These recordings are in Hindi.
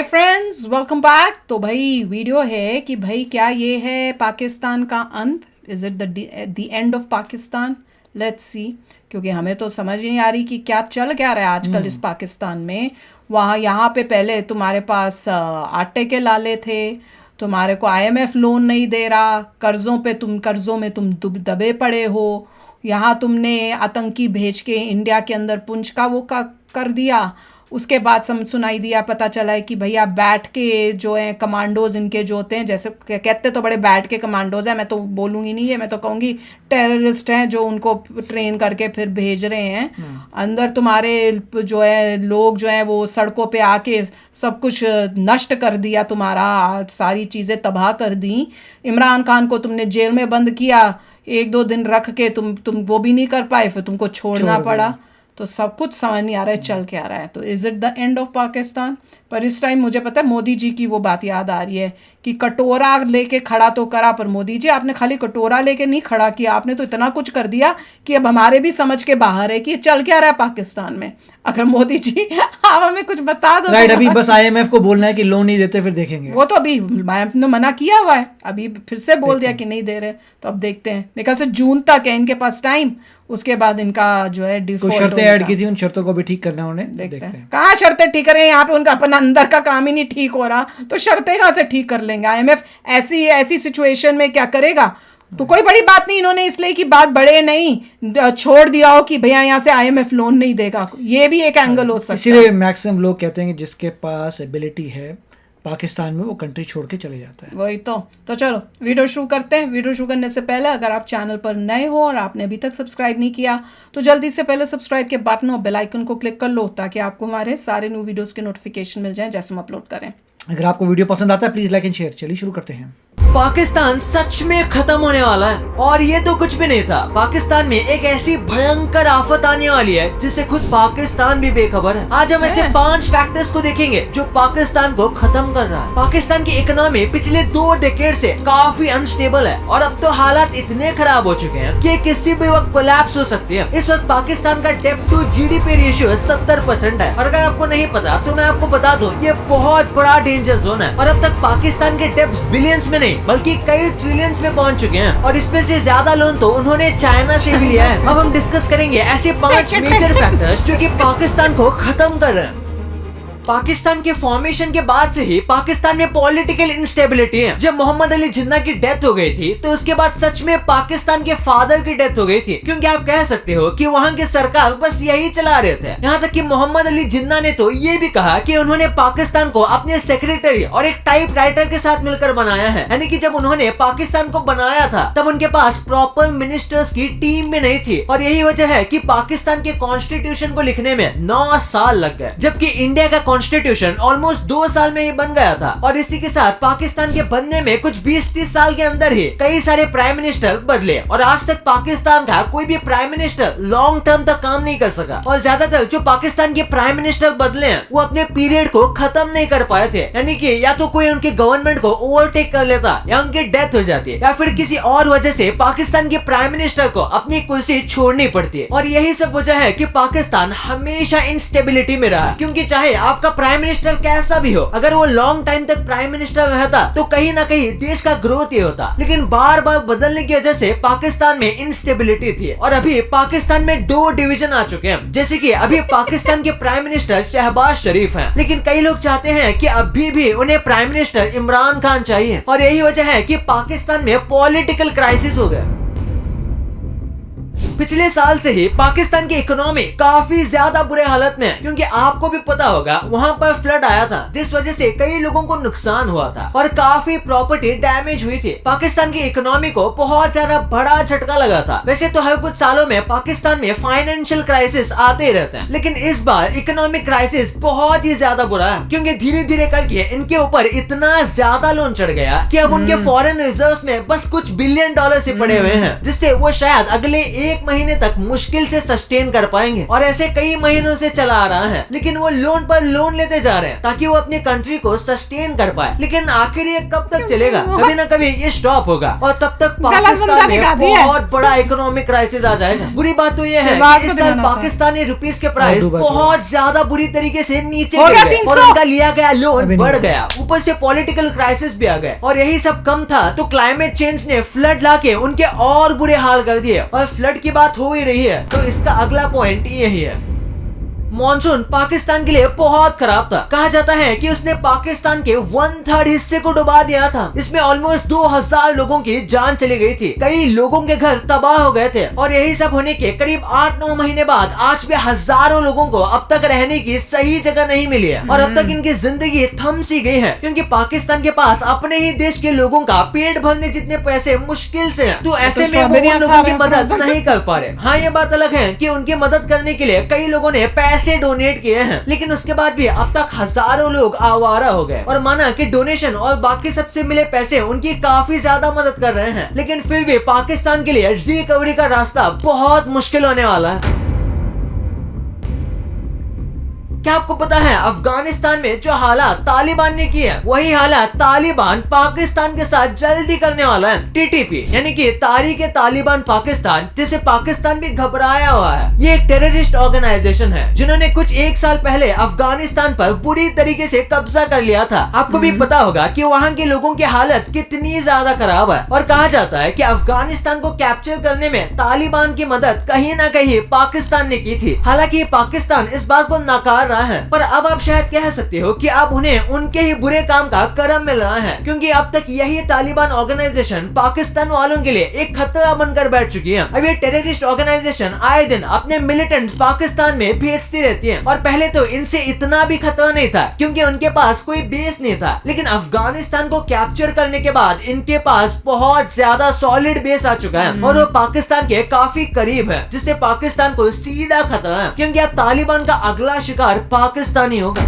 Hi friends, welcome back. तो भाई वीडियो है कि भाई क्या ये है पाकिस्तान का अंत? Is it the end of Pakistan? Let's see. क्योंकि हमें तो समझ नहीं आ रही कि क्या चल क्या रहा है आजकल इस पाकिस्तान में। वहाँ यहाँ पे पहले तुम्हारे पास आटे के लाले थे, तुम्हारे को आईएमएफ लोन नहीं दे रहा, कर्ज़ों में तुम दबे पड़े हो। यहाँ तुमने आतंकी भेज के इंडिया के अंदर पुंछ का कर दिया। उसके बाद सुनाई दिया, पता चला है कि भैया बैठ के जो है कमांडोज इनके जो होते हैं, जैसे कहते तो बड़े बैठ के कमांडोज हैं, मैं तो बोलूँगी नहीं है, मैं तो कहूँगी टेररिस्ट हैं जो उनको ट्रेन करके फिर भेज रहे हैं। अंदर तुम्हारे जो है लोग जो हैं वो सड़कों पे आके सब कुछ नष्ट कर दिया, तुम्हारा सारी चीज़ें तबाह कर दी। इमरान खान को तुमने जेल में बंद किया, 1-2 दिन रख के तुम वो भी नहीं कर पाए, फिर तुमको छोड़ना पड़ा। तो सब कुछ समझ नहीं आ रहा है चल क्या रहा है। तो is it the end of Pakistan? पर इस टाइम मुझे पता है मोदी जी की वो बात याद आ रही है कि कटोरा लेके खड़ा तो करा, पर मोदी जी आपने खाली कटोरा लेके नहीं खड़ा किया, आपने तो इतना कुछ कर दिया कि अब हमारे भी समझ के बाहर है कि चल क्या रहा है पाकिस्तान में। अगर मोदी जी आप हमें कुछ बता दो। राइट, अभी बस आईएमएफ को बोलना है कि लोन नहीं देते, फिर देखेंगे। वो तो अभी आईएमएफ ने मना किया हुआ है, अभी फिर से बोल दिया कि नहीं दे रहे, तो अब देखते हैं। मेरे ख्याल से जून तक है इनके पास टाइम, उसके बाद इनका जो है डिफॉल्ट शर्तें ऐड की थी, उन शर्तों को भी ठीक करना है उन्हें। देखते हैं कहाँ शर्तें ठीक करें। यहाँ पे उनका अपना अंदर का काम ही नहीं ठीक हो रहा, तो शर्तें कहाँ से ठीक कर लेंगे। आईएमएफ ऐसी सिचुएशन में क्या करेगा? तो कोई बड़ी बात नहीं, इन्होंने इसलिए कि बात बढ़े नहीं, छोड़ दिया हो कि भैया यहाँ से आईएमएफ लोन नहीं देगा, ये भी एक एंगल हो सकता है। इसीलिए मैक्सिमम लोग कहते हैं कि जिसके पास एबिलिटी है पाकिस्तान में, वो कंट्री छोड़ के चले जाता है। वही तो चलो वीडियो शुरू करते हैं। वीडियो शुरू करने से पहले अगर आप चैनल पर नए हो और आपने अभी तक सब्सक्राइब नहीं किया तो जल्दी से पहले सब्सक्राइब के बटन और बेल आइकन को क्लिक कर लो, ताकि आपको हमारे सारे न्यू वीडियोस के नोटिफिकेशन मिल जाएं जैसे हम अपलोड करें। अगर आपको वीडियो पसंद आता है प्लीज लाइक एंड शेयर। चलिए शुरू करते हैं। पाकिस्तान सच में खत्म होने वाला है, और ये तो कुछ भी नहीं था। पाकिस्तान में एक ऐसी भयंकर आफत आने वाली है जिससे खुद पाकिस्तान भी बेखबर है। आज हम ऐसे 5 फैक्टर्स को देखेंगे जो पाकिस्तान को खत्म कर रहा है। पाकिस्तान की इकोनॉमी पिछले 2 डेकेड से काफी अनस्टेबल है, और अब तो हालात इतने खराब हो चुके हैं कि किसी भी वक्त कोलैप्स हो सकती है। इस वक्त पाकिस्तान का डेब्ट टू जीडीपी रेशियो 70% है, और अगर आपको नहीं पता तो मैं आपको बता दूं, ये बहुत बड़ा डेंजर जोन है। और अब तक पाकिस्तान के डेब्ट बिलियंस में नहीं बल्कि कई ट्रिलियंस में पहुंच चुके हैं, और इसमें से ज्यादा लोन तो उन्होंने चाइना से भी लिया है। अब हम डिस्कस करेंगे ऐसे 5 मेजर फैक्टर्स जो कि पाकिस्तान को खत्म कर रहे हैं। पाकिस्तान के फॉर्मेशन के बाद से ही पाकिस्तान में पॉलिटिकल इंस्टेबिलिटी है। जब मोहम्मद अली जिन्ना की डेथ हो गई थी तो उसके बाद सच में पाकिस्तान के फादर की डेथ हो गई थी, क्योंकि आप कह सकते हो कि वहां के सरकार बस यही चला रहे थे। यहाँ तक कि मोहम्मद अली जिन्ना ने तो ये भी कहा कि उन्होंने पाकिस्तान को अपने सेक्रेटरी और एक टाइप राइटर के साथ मिलकर बनाया है। यानी कि जब उन्होंने पाकिस्तान को बनाया था तब उनके पास प्रॉपर मिनिस्टर्स की टीम भी नहीं थी, और यही वजह है कि पाकिस्तान के कॉन्स्टिट्यूशन को लिखने में 9 साल लग गए, जबकि इंडिया का कॉन्स्टिट्यूशन ऑलमोस्ट 2 साल में ही बन गया था। और इसी के साथ पाकिस्तान के बनने में कुछ 20-30 साल के अंदर ही कई सारे प्राइम मिनिस्टर बदले, और आज तक पाकिस्तान का कोई भी प्राइम मिनिस्टर लॉन्ग टर्म तक काम नहीं कर सका। और ज्यादातर जो पाकिस्तान के प्राइम मिनिस्टर बदले हैं वो अपने पीरियड को खत्म नहीं कर पाए थे, यानी कि या तो कोई उनके गवर्नमेंट को ओवरटेक कर लेता, या उनकी डेथ हो जाती है, या फिर किसी और वजह से पाकिस्तान के प्राइम मिनिस्टर को अपनी कुर्सी छोड़नी पड़ती है। और यही सब वजह है कि पाकिस्तान हमेशा इंस्टेबिलिटी में रहा, क्योंकि चाहे आपका प्राइम मिनिस्टर कैसा भी हो, अगर वो लॉन्ग टाइम तक प्राइम मिनिस्टर रहता तो कहीं ना कहीं देश का ग्रोथ ही होता। लेकिन बार बार बदलने की वजह से पाकिस्तान में इंस्टेबिलिटी थी, और अभी पाकिस्तान में 2 डिवीजन आ चुके हैं। जैसे कि अभी पाकिस्तान के प्राइम मिनिस्टर शहबाज शरीफ हैं, लेकिन कई लोग चाहते हैं कि अभी भी उन्हें प्राइम मिनिस्टर इमरान खान चाहिए, और यही वजह है कि पाकिस्तान में पॉलिटिकल क्राइसिस हो गया। पिछले साल से ही पाकिस्तान की इकोनॉमी काफी ज्यादा बुरे हालत में है, क्योंकि आपको भी पता होगा वहां पर फ्लड आया था, जिस वजह से कई लोगों को नुकसान हुआ था और काफी प्रॉपर्टी डैमेज हुई थी। पाकिस्तान की इकोनॉमी को बहुत ज्यादा बड़ा झटका लगा था। वैसे तो हर कुछ सालों में पाकिस्तान में फाइनेंशियल क्राइसिस आते ही रहते हैं, लेकिन इस बार इकोनॉमिक क्राइसिस बहुत ही ज्यादा बुरा है, क्योंकि धीरे धीरे करके इनके ऊपर इतना ज्यादा लोन चढ़ गया कि अब उनके फॉरेन रिजर्व्स में बस कुछ $1 बिलियन ही पड़े हुए हैं, जिससे वो शायद अगले 1 महीने तक मुश्किल से सस्टेन कर पाएंगे और ऐसे कई महीनों से चला आ रहा है। लेकिन वो लोन पर लोन लेते जा रहे हैं ताकि वो अपनी कंट्री को सस्टेन कर पाए। लेकिन आखिर ये कब तक चलेगा? कभी ना कभी ये स्टॉप होगा और तब तक पाकिस्तान में बहुत बड़ा इकोनॉमिक क्राइसिस आ जाएगा। बुरी बात तो ये है कि इस साल पाकिस्तानी रुपीस के प्राइस बहुत ज्यादा बुरी तरीके से नीचे गिर गए और उनका लिया गया लोन बढ़ गया। ऊपर से पॉलिटिकल क्राइसिस भी आ गए और यही सब कम था तो क्लाइमेट चेंज ने फ्लड लाके उनके और बुरे हाल कर दिए। और फ्लड की बात हो ही रही है तो इसका अगला पॉइंट यही है। मॉनसून पाकिस्तान के लिए बहुत खराब था। कहा जाता है कि उसने पाकिस्तान के 1/3 हिस्से को डुबा दिया था। इसमें ऑलमोस्ट 2000 लोगों की जान चली गई थी। कई लोगों के घर तबाह हो गए थे और यही सब होने के करीब 8-9 महीने बाद आज भी हजारों लोगों को अब तक रहने की सही जगह नहीं मिली है और अब तक इनकी जिंदगी थम सी गई है क्योंकि पाकिस्तान के पास अपने ही देश के लोगों का पेट भरने जितने पैसे मुश्किल से हैं। तो ऐसे में वो उन लोगों की मदद नहीं कर पा रहे। हाँ, ये बात अलग है कि उनकी मदद करने के लिए कई लोगों ने पैसे डोनेट किए हैं, लेकिन उसके बाद भी अब तक हजारों लोग आवारा हो गए और माना कि डोनेशन और बाकी सबसे मिले पैसे उनकी काफी ज्यादा मदद कर रहे हैं। लेकिन फिर भी पाकिस्तान के लिए रिकवरी का रास्ता बहुत मुश्किल होने वाला है। क्या आपको पता है अफगानिस्तान में जो हालात तालिबान ने की है वही हालात तालिबान पाकिस्तान के साथ जल्दी करने वाला है। टीटीपी यानी कि तारीख तालिबान पाकिस्तान, जिसे पाकिस्तान भी घबराया हुआ है, ये एक टेररिस्ट ऑर्गेनाइजेशन है जिन्होंने कुछ 1 साल पहले अफगानिस्तान पर बुरी तरीके से कब्जा कर लिया था। आपको भी पता होगा कि वहाँ के लोगों की हालत कितनी ज्यादा खराब है और कहा जाता है कि अफगानिस्तान को कैप्चर करने में तालिबान की मदद कहीं ना कहीं पाकिस्तान ने की थी। हालांकि पाकिस्तान इस बात को नकार रहा है, पर अब आप शायद कह सकते हो कि अब उन्हें उनके ही बुरे काम का करम मिल रहा है क्योंकि अब तक यही तालिबान ऑर्गेनाइजेशन पाकिस्तान वालों के लिए एक खतरा बनकर बैठ चुकी है। अब ये टेररिस्ट ऑर्गेनाइजेशन आए दिन अपने मिलिटेंट्स पाकिस्तान में भेजती रहती है और पहले तो इनसे इतना भी खतरा नहीं था क्योंकि उनके पास कोई बेस नहीं था। लेकिन अफगानिस्तान को कैप्चर करने के बाद इनके पास बहुत ज्यादा सॉलिड बेस आ चुका है और वो पाकिस्तान के काफी करीब है, जिससे पाकिस्तान को सीधा खतरा है क्योंकि अब तालिबान का अगला शिकार पाकिस्तानी होगा।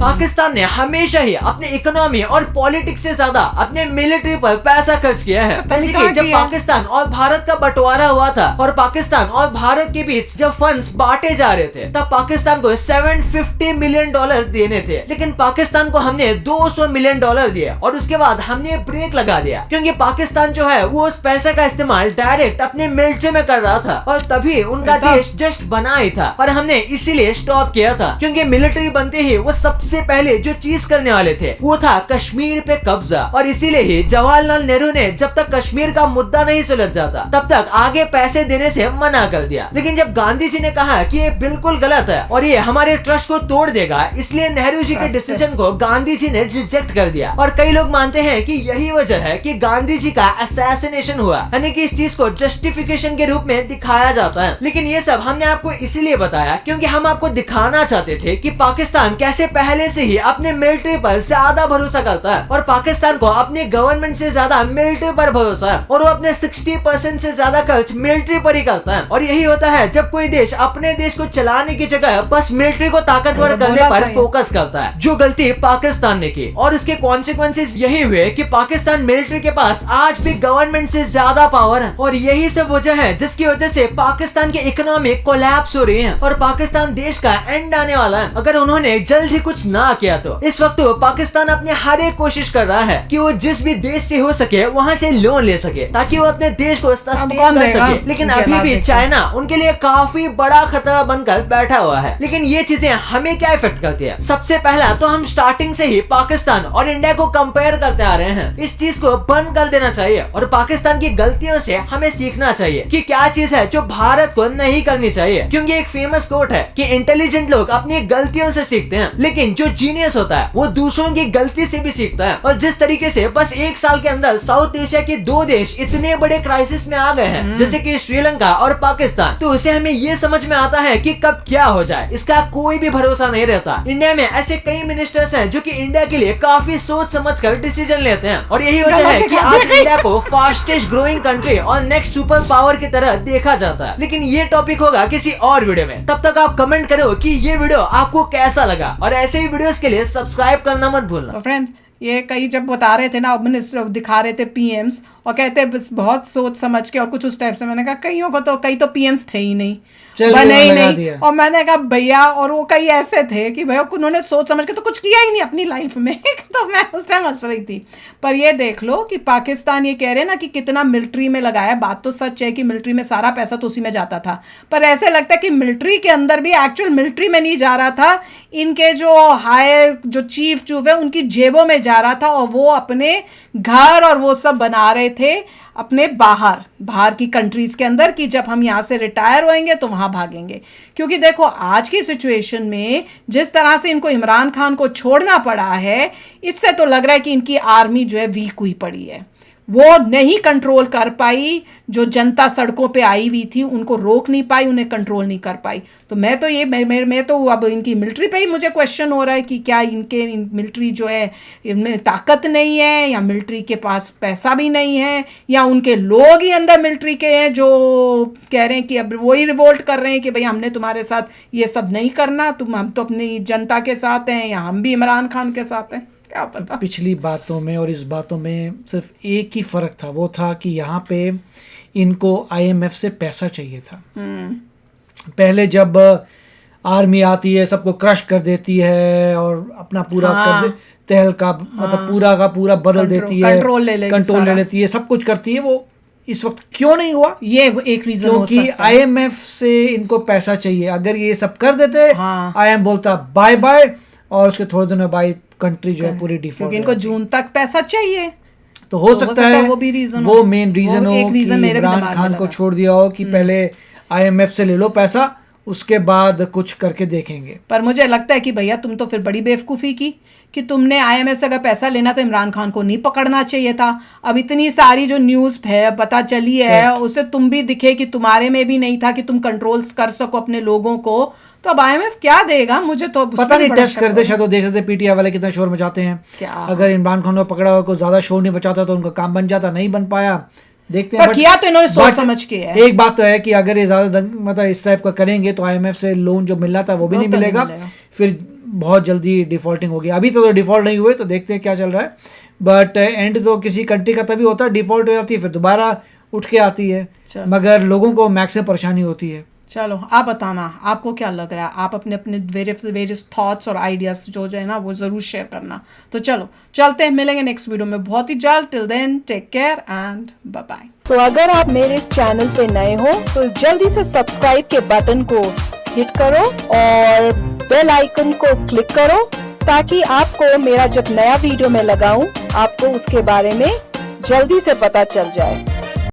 पाकिस्तान ने हमेशा ही अपने इकोनॉमी और पॉलिटिक्स से ज्यादा अपने मिलिट्री पर पैसा खर्च किया है। जैसे कि जब पाकिस्तान और भारत का बंटवारा हुआ था और पाकिस्तान और भारत के बीच जब फंड्स बांटे जा रहे थे तब पाकिस्तान को $750 मिलियन देने थे, लेकिन पाकिस्तान को हमने $200 मिलियन दिए और उसके बाद हमने ब्रेक लगा दिया क्योंकि पाकिस्तान जो है वो उस पैसे का इस्तेमाल डायरेक्ट अपने मिलिट्री में कर रहा था और तभी उनका देश जस्ट बना ही था। पर हमने इसीलिए स्टॉप किया था क्योंकि मिलिट्री बनते ही वो सबसे पहले जो चीज करने वाले थे वो था कश्मीर पे कब्जा और इसीलिए ही जवाहरलाल नेहरू ने जब तक कश्मीर का मुद्दा नहीं सुलझ जाता तब तक आगे पैसे देने से मना कर दिया। लेकिन जब गांधी जी ने कहा कि ये बिल्कुल गलत है और ये हमारे ट्रस्ट को तोड़ देगा, इसलिए नेहरू जी के डिसीजन को गांधी जी ने रिजेक्ट कर दिया। और कई लोग मानते हैं कि यही वजह है कि गांधी जी का असैसिनेशन हुआ, यानी कि इस चीज को जस्टिफिकेशन के रूप में दिखाया जाता है। लेकिन ये सब हमने आपको इसीलिए बताया क्योंकि हम आपको दिखाना चाहते थे कि पाकिस्तान कैसे पहले से ही अपने मिलिट्री पर ज्यादा भरोसा करता है और पाकिस्तान को अपने गवर्नमेंट से ज्यादा मिलिट्री पर भरोसा है और वो अपने 60% से ज्यादा खर्च मिलिट्री पर ही करता है। और यही होता है जब कोई देश अपने देश को चलाने की जगह बस मिलिट्री को ताकतवर करने पर फोकस करता है, जो गलती पाकिस्तान ने की। और इसके कॉन्सिक्वेंसेस यही हुए कि पाकिस्तान मिलिट्री के पास आज भी गवर्नमेंट से ज्यादा पावर है और यही सब वजह है जिसकी वजह से पाकिस्तान की इकोनॉमी कोलैप्स हो रही है और पाकिस्तान देश का एंड आने वाला है अगर उन्होंने जल्द ही कुछ ना किया तो। इस वक्त तो पाकिस्तान अपने हर एक कोशिश कर रहा है कि वो जिस भी देश से हो सके वहाँ से लोन ले सके ताकि वो अपने देश को सस्टेन कर सके। लेकिन अभी भी चाइना उनके लिए काफी बड़ा खतरा बनकर बैठा हुआ है। लेकिन ये चीजें हमें क्या इफेक्ट करती है? सबसे पहला तो हम स्टार्टिंग से ही पाकिस्तान और इंडिया को कंपेयर करते आ रहे हैं। इस चीज को बंद कर देना चाहिए और पाकिस्तान की गलतियों से हमें सीखना चाहिए कि क्या चीज है जो भारत को नहीं करनी चाहिए। क्योंकि एक फेमस कोट है कि इंटेलिजेंट लोग अपनी गलतियों से सीखते हैं, लेकिन जो जीनियस होता है वो दूसरों की गलती से भी सीखता है। और जिस तरीके से बस 1 साल के अंदर साउथ एशिया के 2 देश इतने बड़े क्राइसिस में आ गए हैं जैसे कि श्रीलंका और पाकिस्तान, तो उसे हमें ये समझ में आता है कि कब क्या हो जाए इसका कोई भी भरोसा नहीं रहता। इंडिया में ऐसे कई मिनिस्टर्स हैं जो कि इंडिया के लिए काफी सोच समझकर डिसीजन लेते हैं और यही वजह है कि आज इंडिया को फास्टेस्ट ग्रोइंग कंट्री और नेक्स्ट सुपर पावर की तरह देखा जाता है। लेकिन ये टॉपिक होगा किसी और वीडियो में। तब तक आप कमेंट करो कि ये वीडियो आपको कैसा लगा और ऐसे ही वीडियोस के लिए सब्सक्राइब करना मत भूलना। तो फ्रेंड्स, ये कई जब बता रहे थे ना मिनिस्टर दिखा रहे थे पीएम्स और कहते हैं बस बहुत सोच समझ के और कुछ उस टाइप से। मैंने कहा कईयों को तो कई तो पीएम्स थे ही नहीं, चलिए, बने ही लगा नहीं। दिया। और मैंने कहा भैया, और वो कई ऐसे थे कि भैया उन्होंने सोच समझ के तो कुछ किया ही नहीं अपनी लाइफ में तो मैं उस टाइम हंस रही थी। पर ये देख लो कि पाकिस्तान ये कह रहे हैं ना कि कितना मिलिट्री में लगाया। बात तो सच है कि मिलिट्री में सारा पैसा तो उसी में जाता था, पर ऐसे लगता है कि मिलिट्री के अंदर भी एक्चुअल मिलिट्री में नहीं जा रहा था, इनके जो हाई जो चीफ है उनकी जेबों में जा रहा था। और वो अपने घर और वो सब बना रहे थे अपने बाहर की कंट्रीज के अंदर, कि जब हम यहाँ से रिटायर होएंगे तो वहाँ भागेंगे। क्योंकि देखो आज की सिचुएशन में जिस तरह से इनको इमरान खान को छोड़ना पड़ा है, इससे तो लग रहा है कि इनकी आर्मी जो है वीक हुई पड़ी है, वो नहीं कंट्रोल कर पाई। जो जनता सड़कों पे आई हुई थी उनको रोक नहीं पाई, उन्हें कंट्रोल नहीं कर पाई। तो मैं तो अब इनकी मिलिट्री पे ही मुझे क्वेश्चन हो रहा है कि क्या इनके मिलिट्री जो है इनमें ताकत नहीं है, या मिलिट्री के पास पैसा भी नहीं है, या उनके लोग ही अंदर मिलिट्री के हैं जो कह रहे हैं कि अब वही रिवोल्ट कर रहे हैं कि भाई हमने तुम्हारे साथ ये सब नहीं करना, हम तो अपनी जनता के साथ हैं, या हम भी इमरान खान के साथ हैं, क्या पता। पिछली बातों में और इस बातों में सिर्फ एक ही फ़र्क था, वो था कि यहाँ पे इनको IMF से पैसा चाहिए था। पहले जब आर्मी आती है सबको क्रश कर देती है और अपना पूरा कर दे तहलका, मतलब पूरा का पूरा बदल देती है, कंट्रोल ले लेती है, सब कुछ करती है। वो इस वक्त क्यों नहीं हुआ? ये एक रीजन हो सकता है, क्योंकि IMF से इनको पैसा चाहिए। अगर ये सब कर देते, IMF बोलता बाय बाय, और उसके थोड़े दिनों बाद कंट्री जो है पूरी डिफॉल्ट, क्योंकि इनको जून तक पैसा चाहिए। तो हो सकता है वो भी रीजन वो मेन रीजन हो कि इमरान खान को छोड़ दिया हो कि पहले IMF से ले लो पैसा, उसके बाद कुछ करके देखेंगे। पर मुझे लगता है कि भैया तुम तो फिर बड़ी बेवकूफ़ी की कि तुमने IMF से अगर पैसा लेना तो इमरान खान को नहीं पकड़ना चाहिए था। अब इतनी सारी जो न्यूज़ है पता चली है, उससे तुम भी दिखे कि तुम्हारे में भी नहीं था कि तुम कंट्रोल कर सको अपने लोगों को। तो अब IMF क्या देगा? मुझे तो पता नहीं, टेस्ट करते शायद वो देख रहे थे PTI वाले कितना शोर मचाते हैं। क्या अगर इमरान खान को पकड़ा और कोई ज्यादा शोर नहीं बचाता तो उनका काम बन जाता, नहीं बन पाया, देखते हैं। पर किया तो इन्होंने सोच समझ के है। एक बात तो है कि अगर ये ज्यादा मतलब इस टाइप का करेंगे तो IMF से लोन जो मिल रहा था वो भी नहीं मिलेगा, फिर बहुत जल्दी डिफॉल्टिंग होगी। अभी तो डिफॉल्ट नहीं हुए, तो देखते हैं क्या चल रहा है। बट एंड तो किसी कंट्री का तभी होता है, डिफॉल्ट हो जाती है फिर दोबारा उठ के आती है, मगर लोगों को मैक्सिमम परेशानी होती है। चलो आप बताना आपको क्या लग रहा है, आप अपने अपने वेरियस थॉट्स और आइडियाज जो है ना वो ज़रूर शेयर करना। तो चलो चलते हैं, मिलेंगे नेक्स्ट वीडियो में बहुत ही जल्द। Till then take care and bye bye. तो अगर आप मेरे इस चैनल पे नए हो तो जल्दी से सब्सक्राइब के बटन को हिट करो और बेल आइकन को क्लिक करो, ताकि आपको मेरा जब नया वीडियो मैं लगाऊं आपको उसके बारे में जल्दी से पता चल जाए।